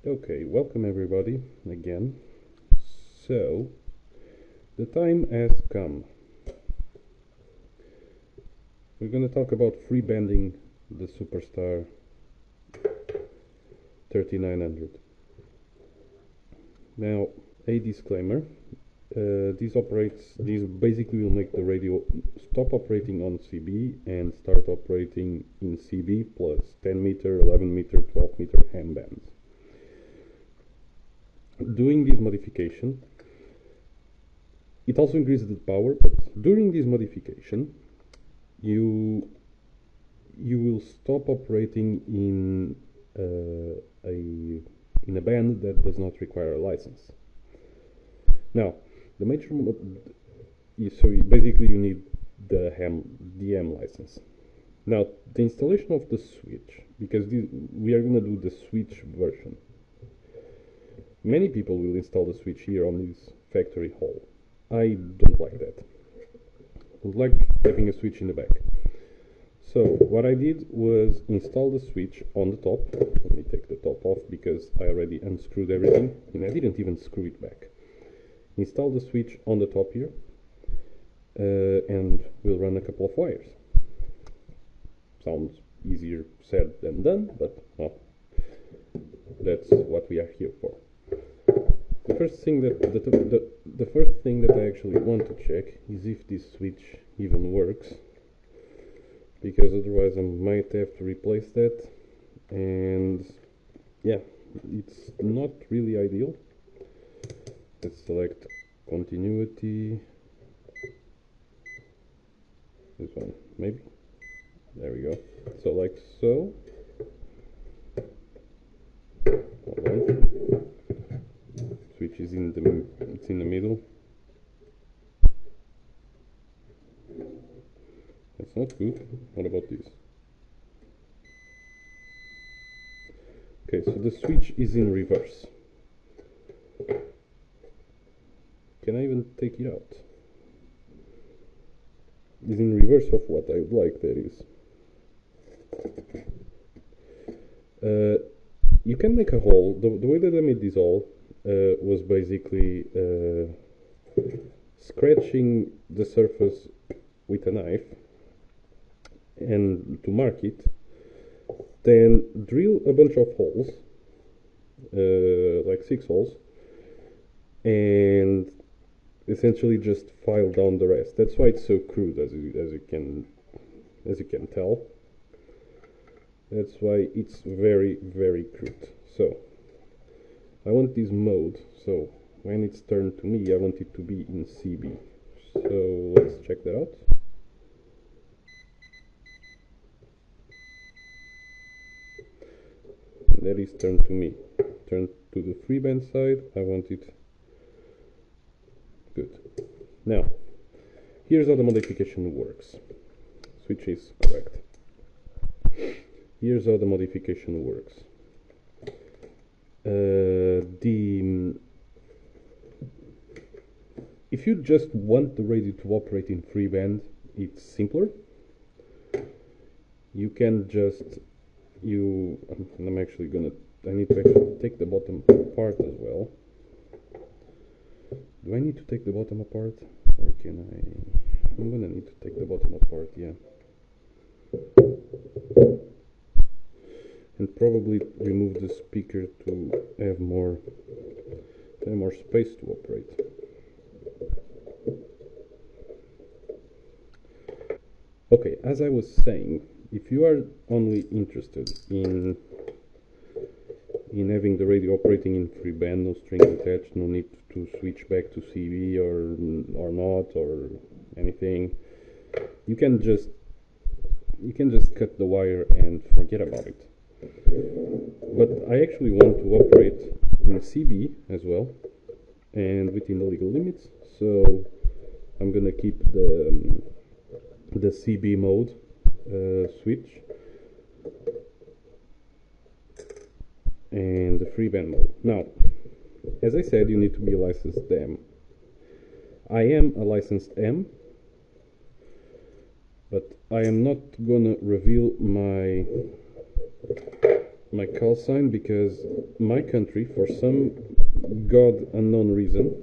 Okay, welcome everybody again. So, the time has come. We're going to talk about freebanding the Superstar 3900. Now, a disclaimer. These basically will make the radio stop operating on CB and start operating in CB plus 10 meter, 11 meter, 12 meter ham bands. Doing this modification, it also increases the power, but during this modification, you will stop operating in a band that does not require a license. Now, the major basically you need the DM license. Now, the installation of the switch, because we are going to do the switch version. Many people will install the switch here on this factory hall. I don't like that. I would like having a switch in the back. So what I did was install the switch on the top. Let me take the top off because I already unscrewed everything and I didn't even screw it back. Install the switch on the top here and we'll run a couple of wires. Sounds easier said than done, but well, that's what we are here for. The first thing that I actually want to check is if this switch even works, because otherwise I might have to replace that, and yeah, it's not really ideal. Let's select continuity, this one maybe, there we go, so like so. Hold on. Switch is in the middle. That's not good. What about this? Okay, so the switch is in reverse. Can I even take it out? It's in reverse of what I would like, that is. You can make a hole. The way that I made this hole was basically scratching the surface with a knife and to mark it, then drill a bunch of holes, like 6 holes, and essentially just file down the rest. That's why it's so crude, as you can tell. That's why it's very, very crude. So I want this mode, so when it's turned to me, I want it to be in CB. So let's check that out. That is turned to me. Turned to the freeband side, I want it good. Now, here's how the modification works. Switch is correct. Here's how the modification works. If you just want the radio to operate in freeband, it's simpler. You can just I'm actually I need to actually take the bottom apart as well. Do I need to take the bottom apart, or can I'm gonna need to take the bottom apart, yeah. And probably remove the speaker to have more space to operate. Okay, as I was saying, if you are only interested in having the radio operating in freeband, no strings attached, no need to switch back to CB or not or anything, you can just cut the wire and forget about it. But I actually want to operate in CB as well, and within the legal limits, so I'm gonna keep the CB mode switch and the freeband mode. Now, as I said, you need to be a licensed M. I am a licensed M, but I am not gonna reveal my my call sign because my country, for some god unknown reason,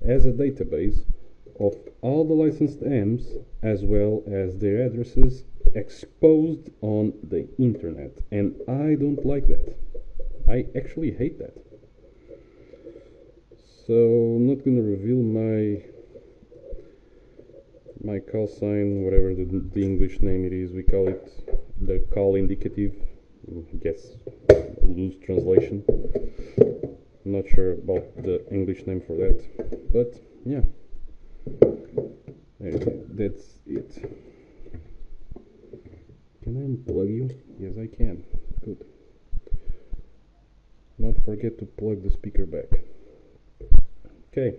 has a database of all the licensed AMs as well as their addresses exposed on the internet, and I don't like that. I actually hate that. So I'm not gonna reveal my call sign, whatever the English name it is. We call it the call indicative. I guess loose translation. I'm not sure about the English name for that, but yeah, that's it. Can I unplug you? Yes, I can. Good. Not forget to plug the speaker back. Okay,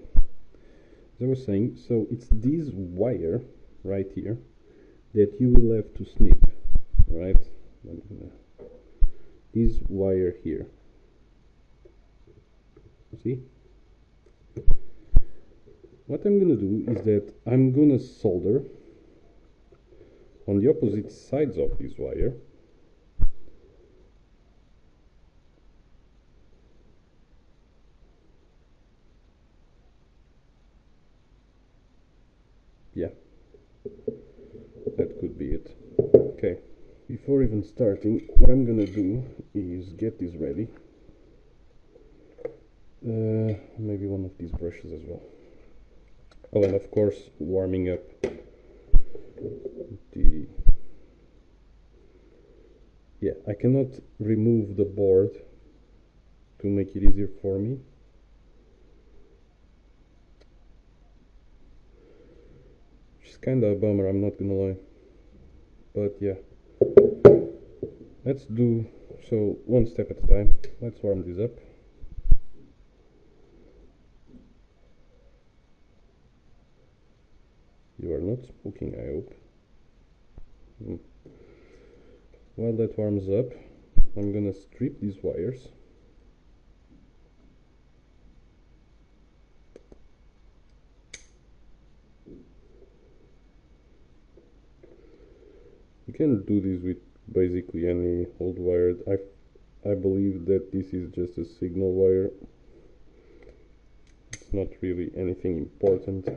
as I was saying, so it's this wire right here that you will have to snip, right? This wire here. See? What I'm gonna do is that I'm gonna solder on the opposite sides of this wire yeah, that could be it. Okay, before even starting, what I'm gonna do is get this ready. Maybe one of these brushes as well. Oh, and of course warming up the... Yeah, I cannot remove the board to make it easier for me. Which is kinda a bummer, I'm not gonna lie. But yeah. Let's do so one step at a time. Let's warm this up. You are not smoking, I hope. While that warms up, I'm gonna strip these wires. You can do this with basically any old wire. I believe that this is just a signal wire. It's not really anything important.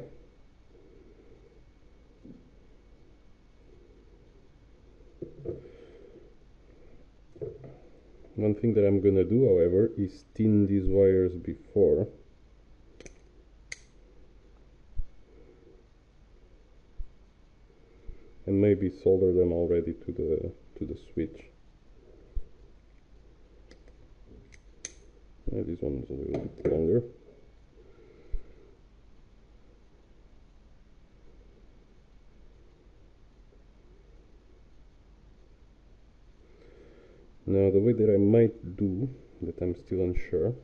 One thing that I'm gonna do, however, is thin these wires before. And maybe solder them already to the switch. Yeah, this one is a little bit longer. Now the way that I might do, that I'm still unsure,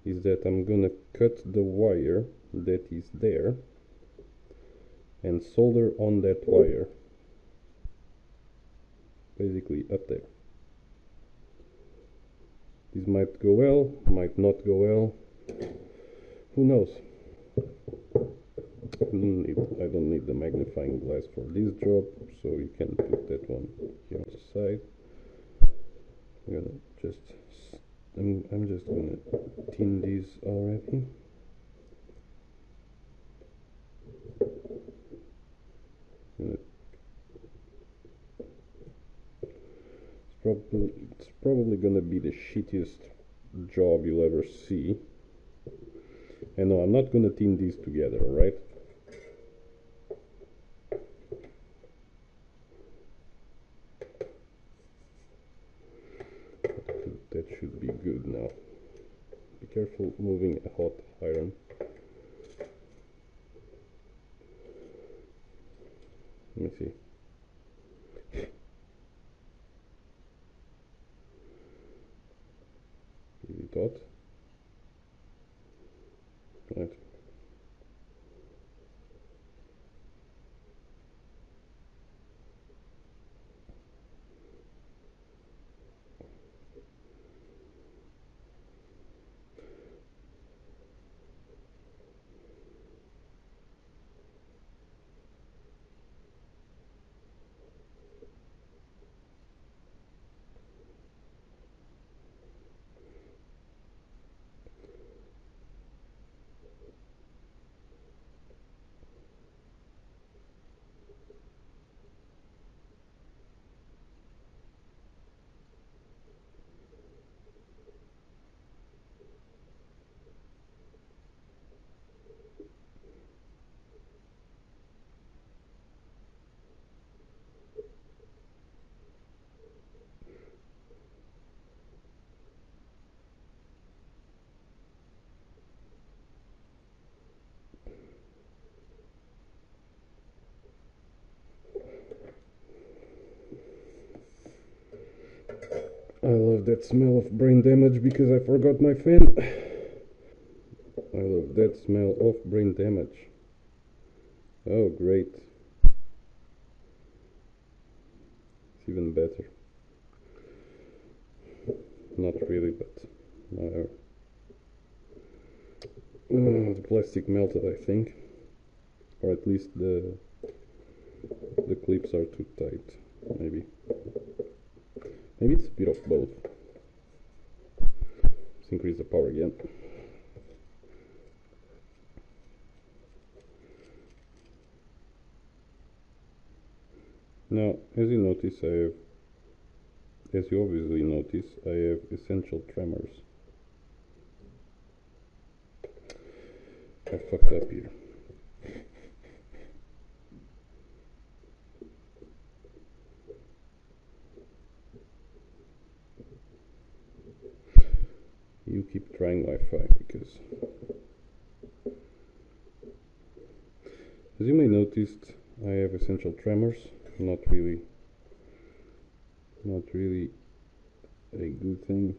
is that I'm gonna cut the wire that is there and solder on that wire, basically up there. This might go well, might not go well, who knows. I don't need the magnifying glass for this job, so you can put that one here on the side. I'm just gonna tin these already. It's probably gonna be the shittiest job you'll ever see. And no, I'm not gonna tin these together, alright? That should be good now. Be careful moving a hot iron. Let me see. Is it hot? Right. that smell of brain damage because I forgot my fan. I love that smell of brain damage. Oh, great. It's even better. Not really, but the plastic melted, I think. Or at least the clips are too tight. Maybe it's a bit of both. Let's increase the power again. Now, as you obviously notice, I have essential tremors. I fucked up here. You keep trying Wi-Fi because, as you may notice, I have essential tremors. Not really a good thing.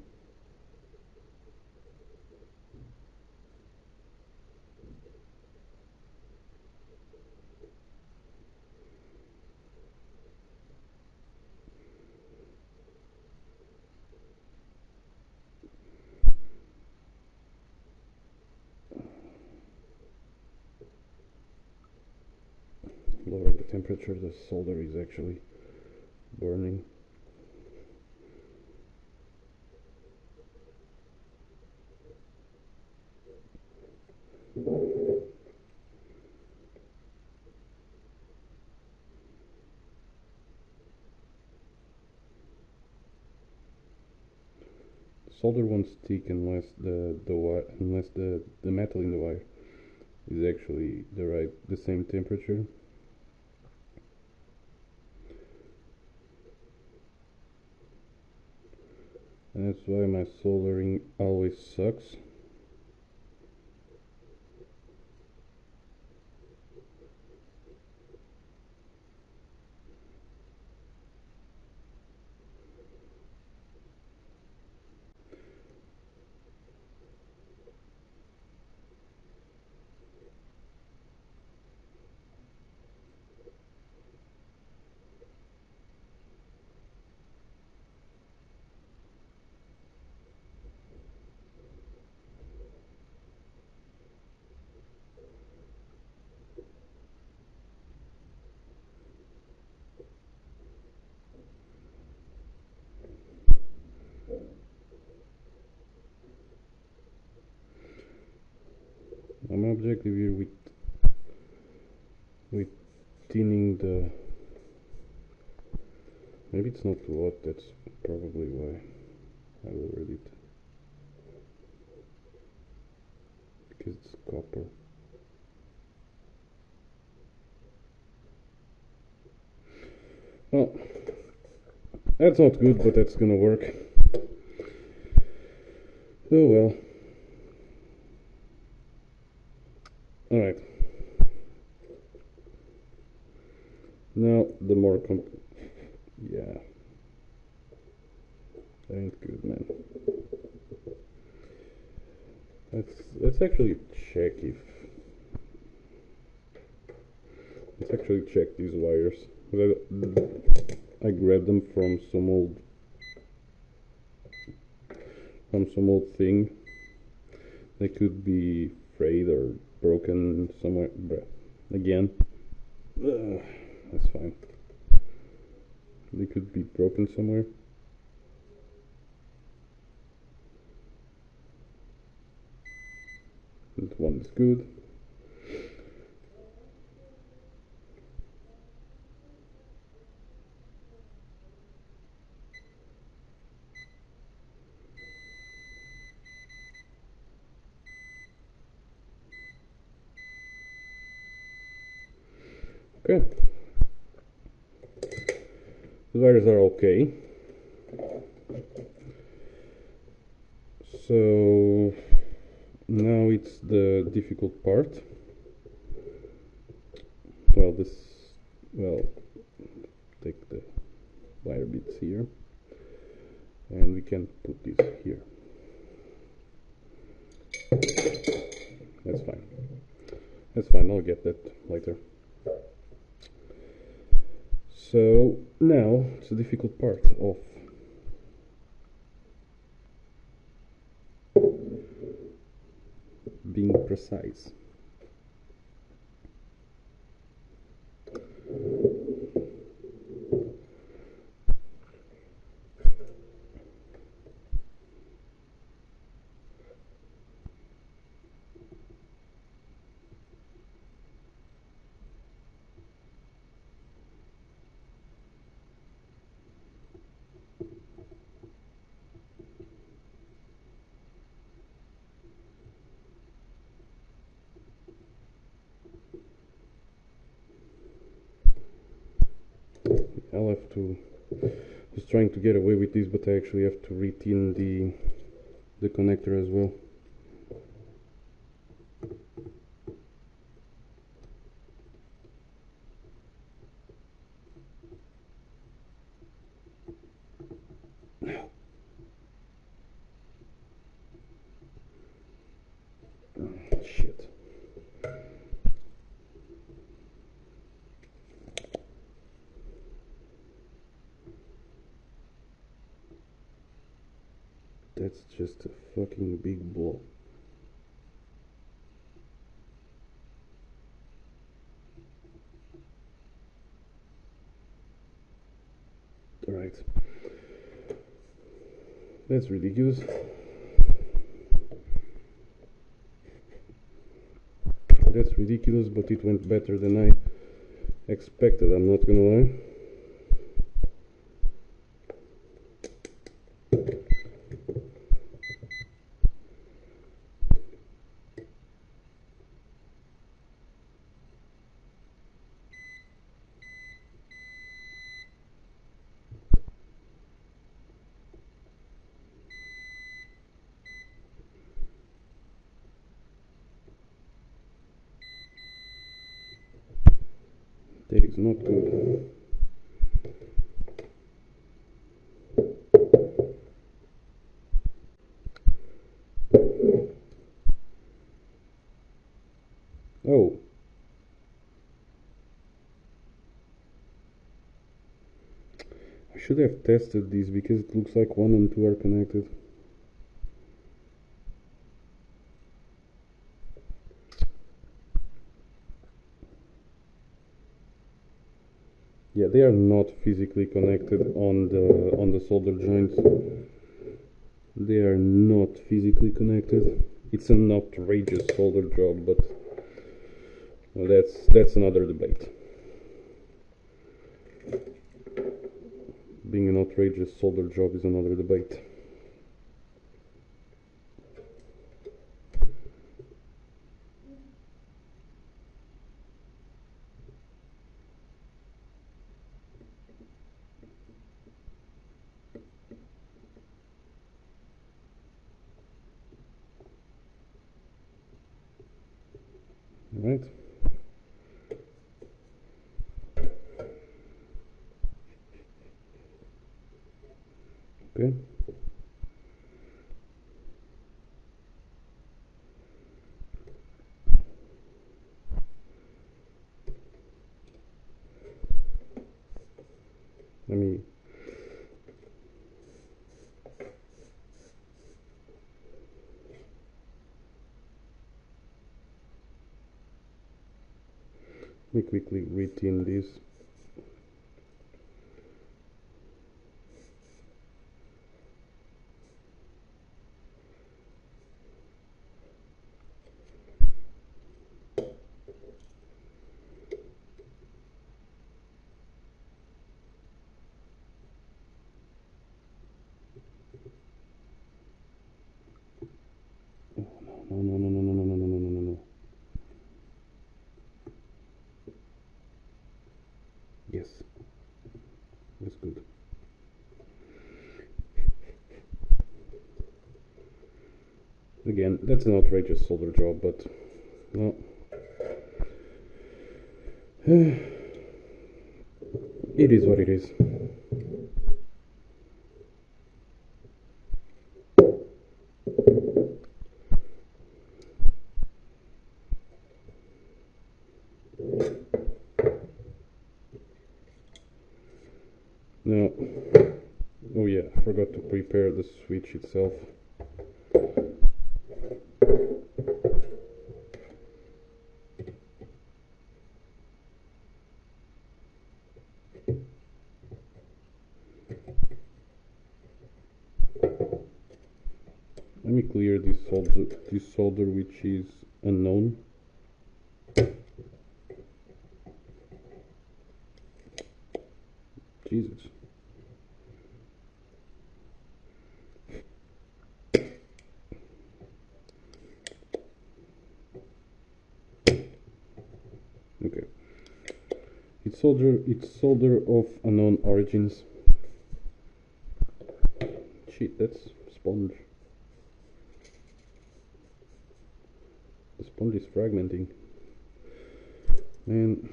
Lower the temperature, the solder is actually burning. Solder won't stick unless the metal in the wire is actually the same temperature. And that's why my soldering always sucks. Now my objective here with thinning the, maybe it's not too hot, that's probably why I lowered it, because it's copper. Well, that's not good, but that's gonna work. Oh well. Alright. Now the more yeah. That ain't good, man. Let's actually check these wires. I grabbed them from some old thing. They could be frayed or broken somewhere. Again, that's fine. They could be broken somewhere. That one is good. Okay. The wires are okay. So now it's the difficult part. Take the wire bits here. and we can put this here. That's fine. That's fine, I'll get that later. So now it's the difficult part of being precise. I'll have to, I was trying to get away with this, but I actually have to retin the connector as well. Shit. That's just a fucking big blow. Alright. That's ridiculous. That's ridiculous, but it went better than I expected, I'm not gonna lie. That is not good. Oh. I should have tested this because it looks like 1 and 2 are connected. Yeah, they are not physically connected on the solder joints. They are not physically connected. It's an outrageous solder job, but well, that's another debate. Being an outrageous solder job is another debate. Right? Okay. Let me quickly retin this. No. Yes. That's good. Again, that's an outrageous solder job, but well, it is what it is. switch itself. Let me clear this solder which is unknown. Jesus. Okay. It's solder of unknown origins. Shit, that's sponge. The sponge is fragmenting. Man.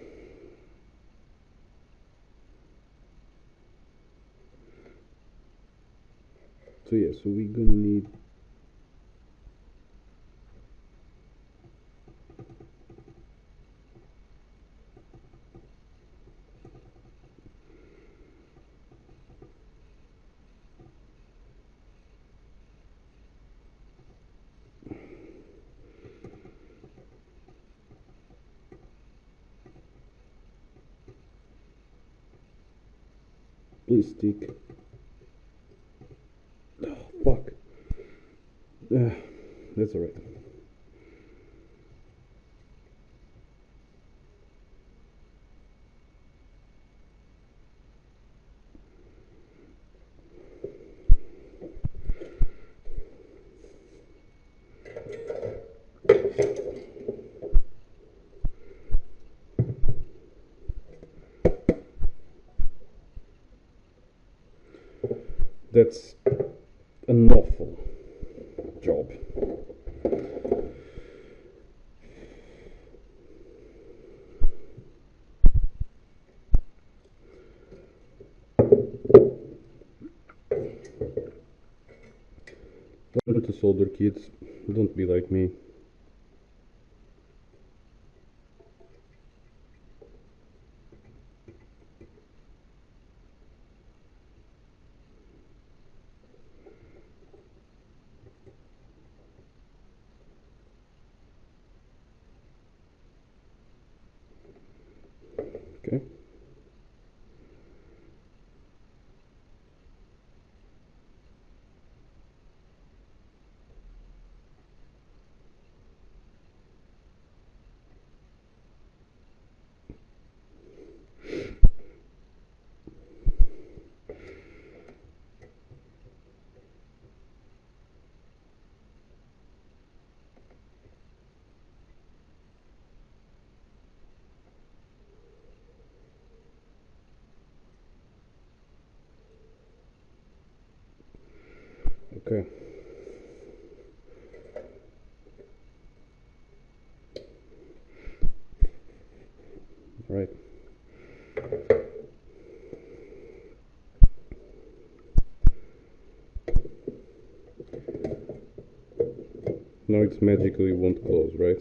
So yeah, so we're gonna need please stick. Oh, fuck. That's alright. That's an awful job. Learn to solder, kids. Don't be like me. Okay. Okay. All right. Now it's magically won't close, right?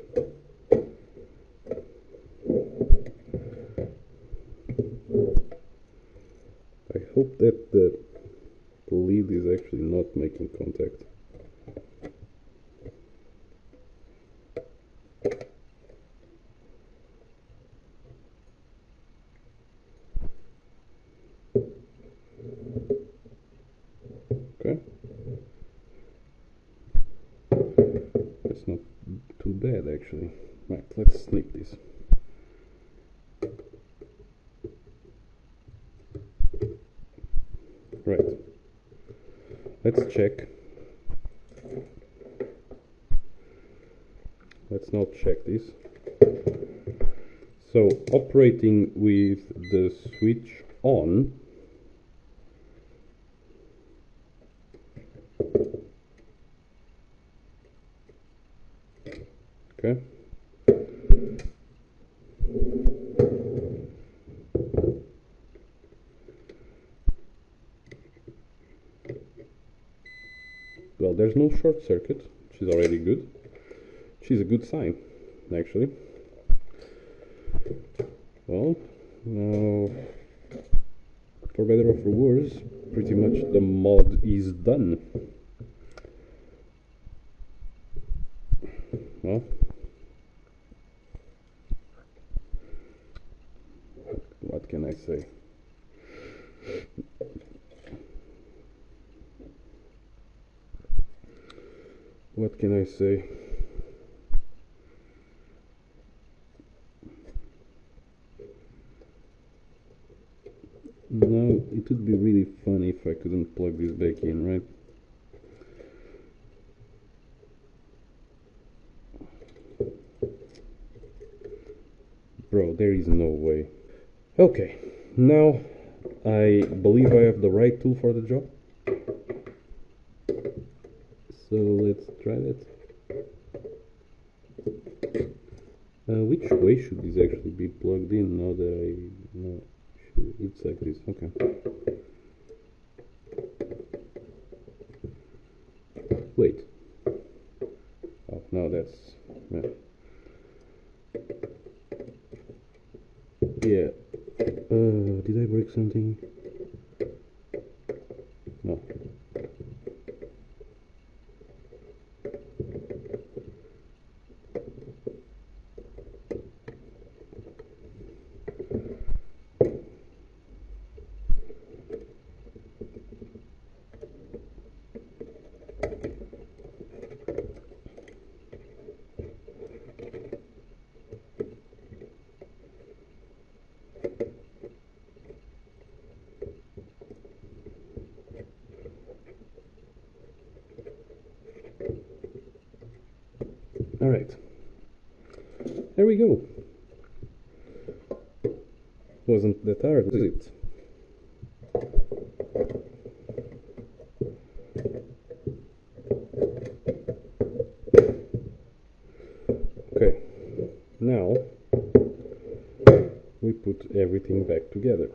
I hope that the lead is actually not making contact. Okay. That's not too bad actually. Right, let's snip this. Right. Let's check. Let's now check this. So operating with the switch on, okay. Well, there's no short circuit, which is already good. Which is a good sign, actually. Well, now for better or for worse, pretty much the mod is done. Well, what can I say? What can I say? Now, it would be really funny if I couldn't plug this back in, right? Bro, there is no way. Okay, now I believe I have the right tool for the job. So let's try that. Which way should this actually be plugged in now that I know? It's like this, okay. Wait. Oh, no, that's... yeah. Yeah. Did I break something? No. Alright. There we go. Wasn't that hard, was it? Okay. Now we put everything back together,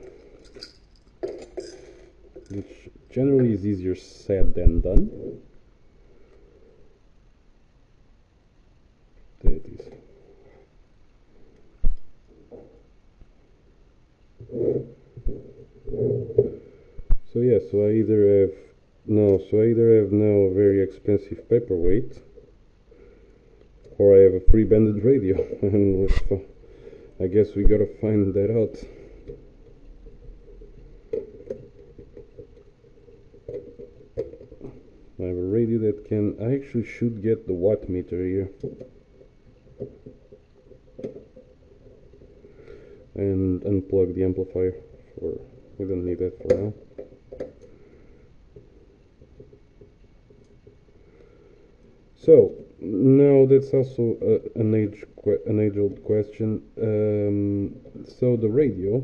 which generally is easier said than done. There it is. So yeah, so I either have now a very expensive paperweight, or I have a pre-banded radio, and I guess we gotta find that out. I have a radio that can... I actually should get the watt meter here. And unplug the amplifier. We don't need that for now. So, now that's also an age-old question. So the radio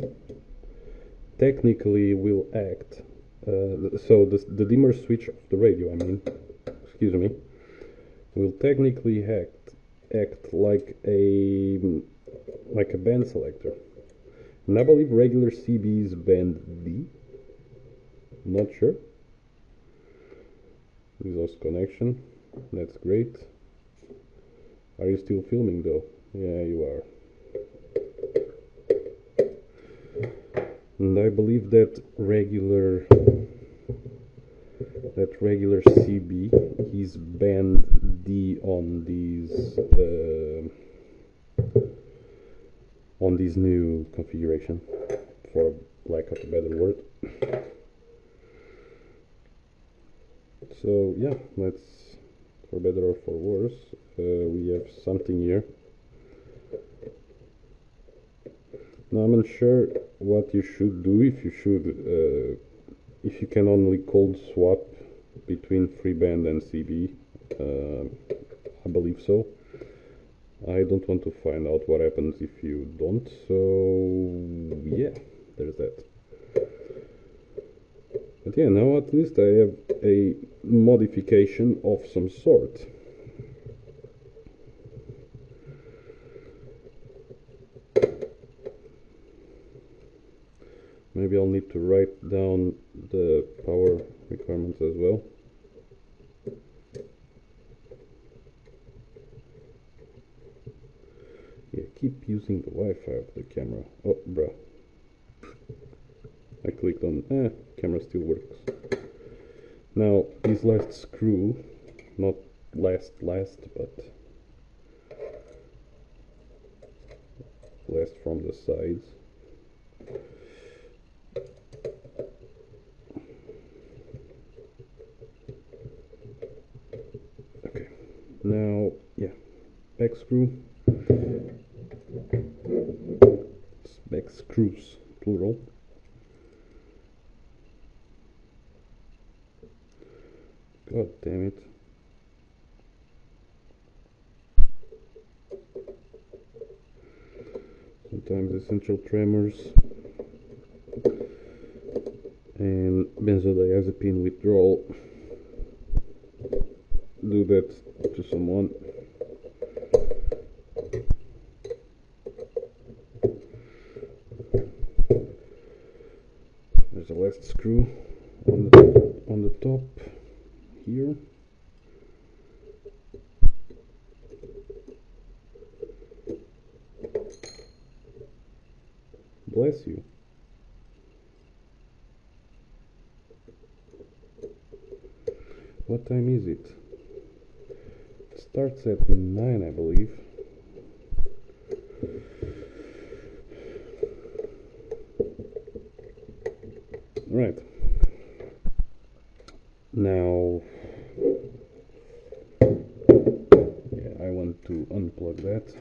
technically will act... so the dimmer switch of the radio, I mean, excuse me, will technically act like a band selector. And I believe regular CB is band D. Not sure. We lost connection. That's great. Are you still filming though? Yeah, you are. And I believe that regular CB is band D on this new configuration, for lack of a better word. So yeah, let's, for better or for worse, we have something here. Now I'm unsure what you should do, if you can only cold swap between Freeband and CB. I believe so. I don't want to find out what happens if you don't, so yeah, there's that. But yeah, now at least I have a modification of some sort. Maybe I'll need to write down the power requirements as well. Yeah, keep using the Wi-Fi of the camera. Oh, bruh. I clicked on, camera still works. Now this last screw, not last, but last from the sides. Okay, now, yeah, back screw, back screws, plural. God damn it. Sometimes essential tremors and benzodiazepine withdrawal do that to someone. There's a last screw on the top here. Bless you. What time is it? It starts at 9, I believe. Right. Now, yeah, I want to unplug that.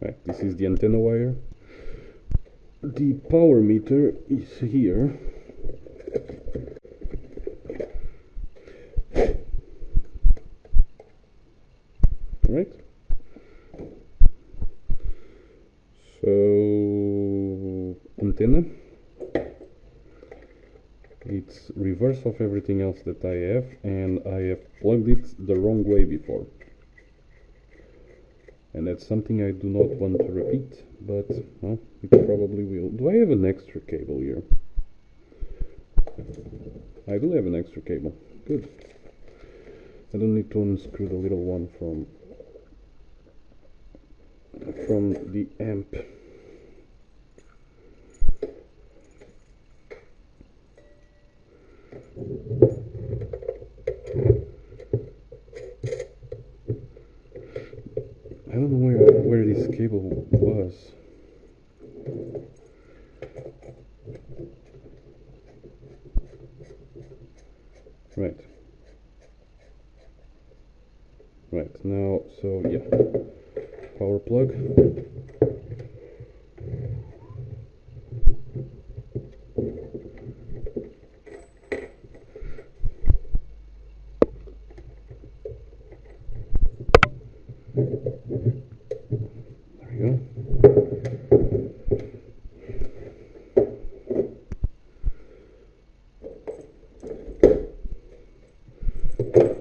Right, this is the antenna wire. The power meter is here. Right? So, antenna. It's reverse of everything else that I have, and I have plugged it the wrong way before. And that's something I do not want to repeat, but well, it probably will. Do I have an extra cable here? I do have an extra cable. Good. I don't need to unscrew the little one from the amp. I don't know where this cable was. Right. Right, now, so yeah, power plug. There we go.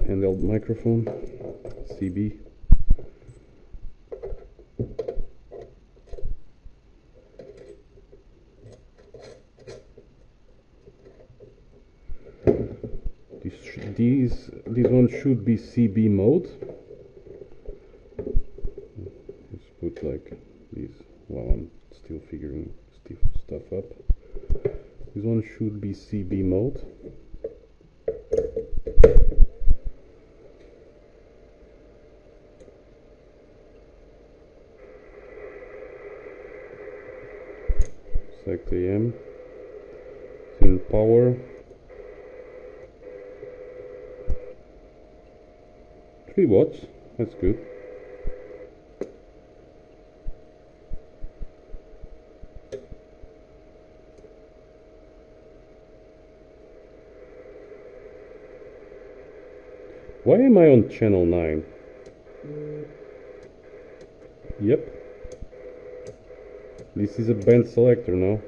Handheld microphone, CB. This one should be CB mode. Let's put like this while I'm still figuring stuff up. This one should be CB mode. Select AM. In power. 3 watts. That's good. Why am I on channel 9? Yep. This is a band selector now.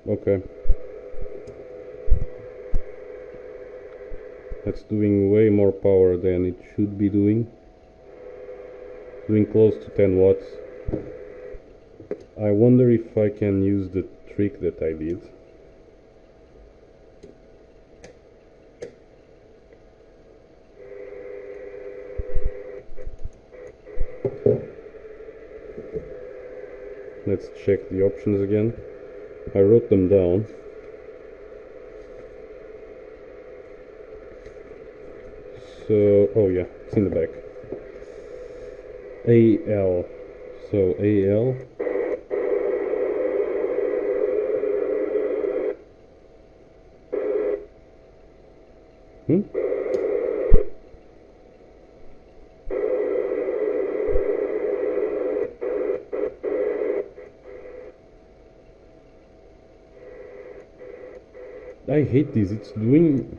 Okay. That's doing way more power than it should be doing. Doing close to 10 watts. I wonder if I can use the trick that I did. Let's check the options again. I wrote them down. So, oh yeah, it's in the back. AL. So AL. I hate this. It's doing...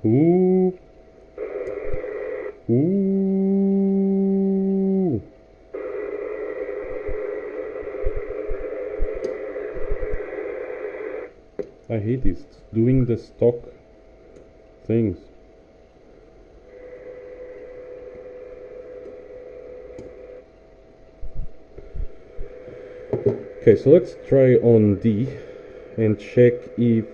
Ooh. Ooh. I hate this. It's doing the stock things. Okay, so let's try on D and check if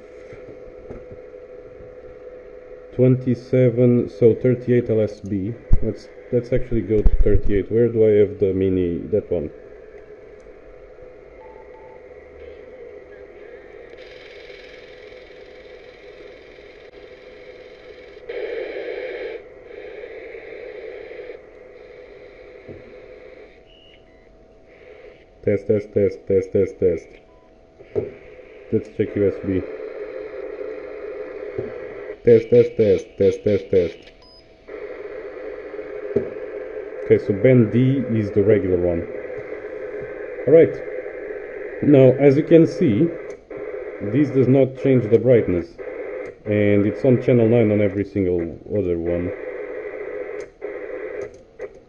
27, so 38 LSB. Let's actually go to 38. Where do I have the mini, that one? Test. Let's check USB. Test. Okay, so band D is the regular one. Alright. Now, as you can see, this does not change the brightness. And it's on channel 9 on every single other one.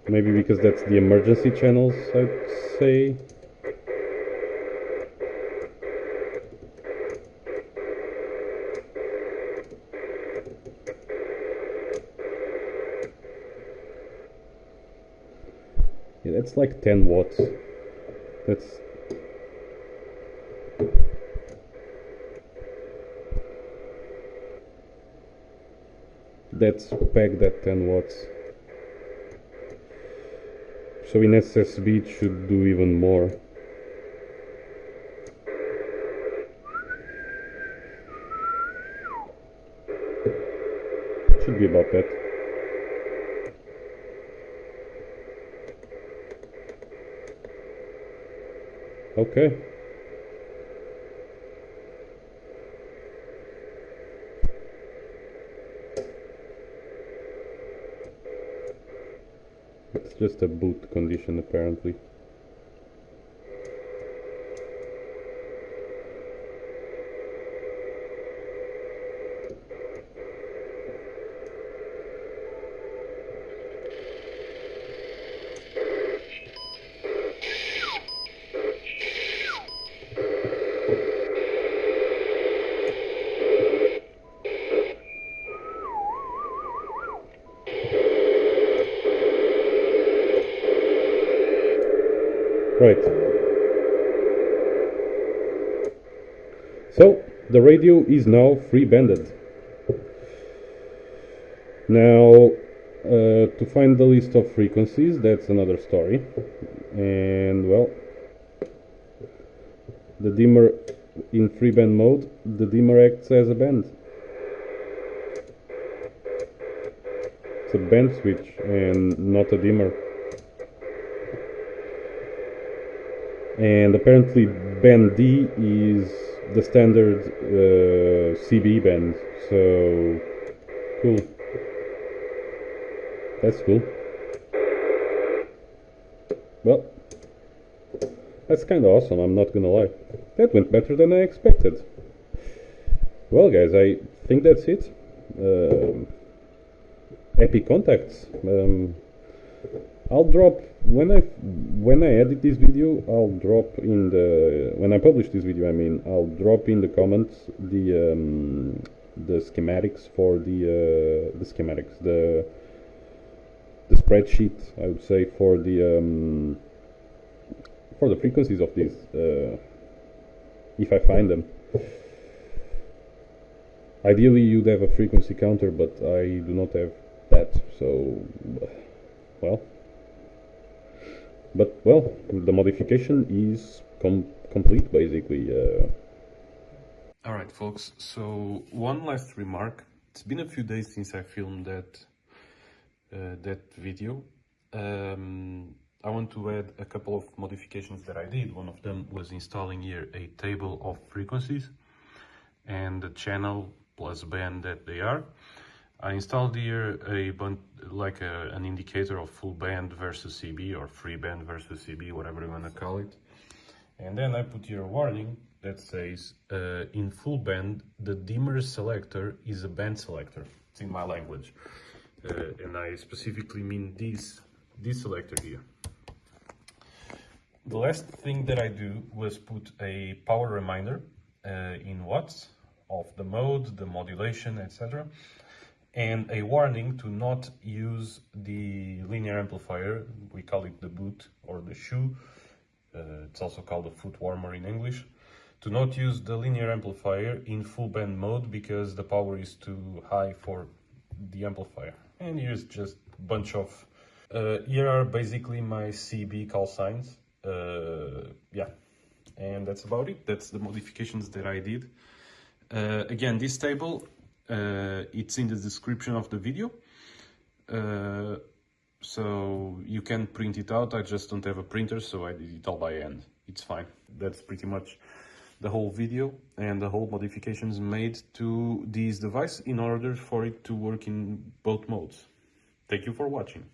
Maybe because that's the emergency channels, I'd say. Yeah, that's like 10 watts. That's packed at 10 watts. So in SSB it should do even more. Should be about that. Okay. It's just a boot condition apparently. Right. So, the radio is now free-banded. Now, to find the list of frequencies, that's another story. And, well, the dimmer in free-band mode, the dimmer acts as a band. It's a band switch and not a dimmer. And apparently band D is the standard CB band, so cool. That's cool. Well, that's kinda awesome, I'm not gonna lie. That went better than I expected. Well guys, I think that's it. Happy contacts. I'll drop when I edit this video. I'll drop in the when I publish this video. I mean, I'll drop in the comments the schematics for the schematics the spreadsheet, I would say, for the frequencies of these, if I find them. Ideally, you'd have a frequency counter, but I do not have that. So, well, the modification is complete, basically. All right, folks. So one last remark. It's been a few days since I filmed that video. I want to add a couple of modifications that I did. One of them was installing here a table of frequencies and the channel plus band that they are. I installed here an indicator of full band versus CB, or Freeband versus CB, whatever you want to call it. And then I put here a warning that says, in full band, the dimmer selector is a band selector. It's in my language. And I specifically mean this selector here. The last thing that I do was put a power reminder in watts of the mode, the modulation, etc. And a warning to not use the linear amplifier. We call it the boot or the shoe. It's also called a foot warmer in English. To not use the linear amplifier in full band mode because the power is too high for the amplifier. And here's just a bunch of... here are basically my CB call signs. Yeah, and that's about it. That's the modifications that I did. Again, this table, it's in the description of the video. So you can print it out. I just don't have a printer, so I did it all by hand. It's fine. That's pretty much the whole video and the whole modifications made to this device in order for it to work in both modes. Thank you for watching.